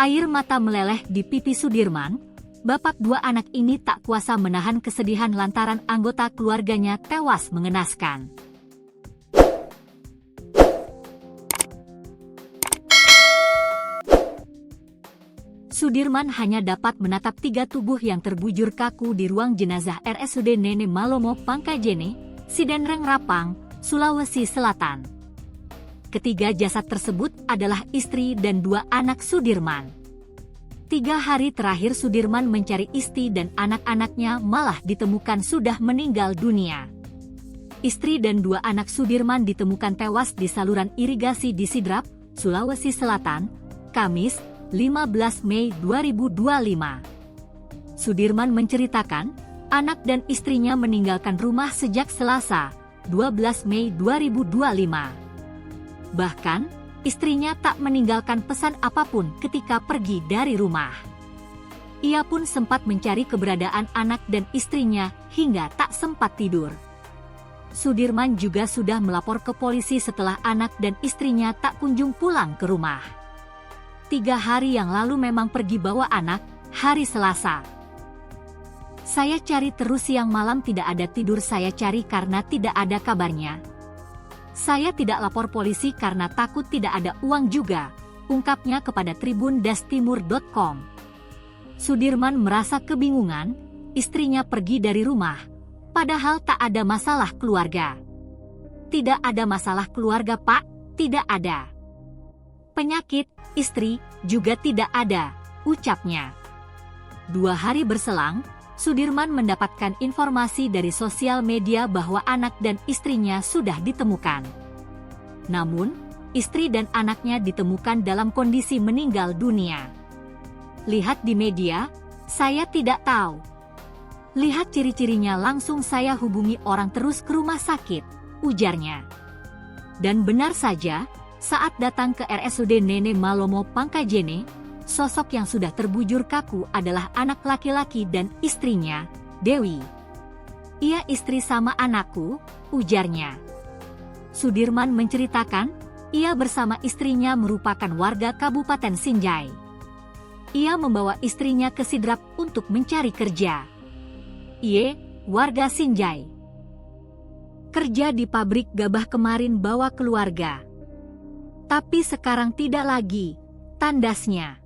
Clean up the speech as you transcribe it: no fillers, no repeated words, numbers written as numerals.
Air mata meleleh di pipi Sudirman. Bapak dua anak ini tak kuasa menahan kesedihan lantaran anggota keluarganya tewas mengenaskan. Sudirman hanya dapat menatap tiga tubuh yang terbujur kaku di ruang jenazah RSUD Nene Malomo Pangkajene, Sidenreng Rapang, Sulawesi Selatan. Ketiga jasad tersebut adalah istri dan dua anak Sudirman. 3 hari terakhir Sudirman mencari istri dan anak-anaknya malah ditemukan sudah meninggal dunia. Istri dan dua anak Sudirman ditemukan tewas di saluran irigasi di Sidrap, Sulawesi Selatan, Kamis, 15 Mei 2025. Sudirman menceritakan, anak dan istrinya meninggalkan rumah sejak Selasa, 12 Mei 2025. Bahkan, istrinya tak meninggalkan pesan apapun ketika pergi dari rumah. Ia pun sempat mencari keberadaan anak dan istrinya hingga tak sempat tidur. Sudirman juga sudah melapor ke polisi setelah anak dan istrinya tak kunjung pulang ke rumah. 3 hari yang lalu memang pergi bawa anak, hari Selasa. Saya cari terus siang malam tidak ada tidur saya cari karena tidak ada kabarnya. Saya tidak lapor polisi karena takut tidak ada uang juga, ungkapnya kepada tribun-timur.com. Sudirman merasa kebingungan, istrinya pergi dari rumah, padahal tak ada masalah keluarga. Tidak ada masalah keluarga Pak, tidak ada. Penyakit, istri, juga tidak ada, ucapnya. 2 hari berselang, Sudirman mendapatkan informasi dari sosial media bahwa anak dan istrinya sudah ditemukan. Namun, istri dan anaknya ditemukan dalam kondisi meninggal dunia. Lihat di media, saya tidak tahu. Lihat ciri-cirinya langsung saya hubungi orang terus ke rumah sakit, ujarnya. Dan benar saja, saat datang ke RSUD Nene Malomo Pangkajene, sosok yang sudah terbujur kaku adalah anak laki-laki dan istrinya, Dewi. Ia istri sama anakku, ujarnya. Sudirman menceritakan, ia bersama istrinya merupakan warga Kabupaten Sinjai. Ia membawa istrinya ke Sidrap untuk mencari kerja. Ia, warga Sinjai. Kerja di pabrik gabah kemarin bawa keluarga. Tapi sekarang tidak lagi, tandasnya.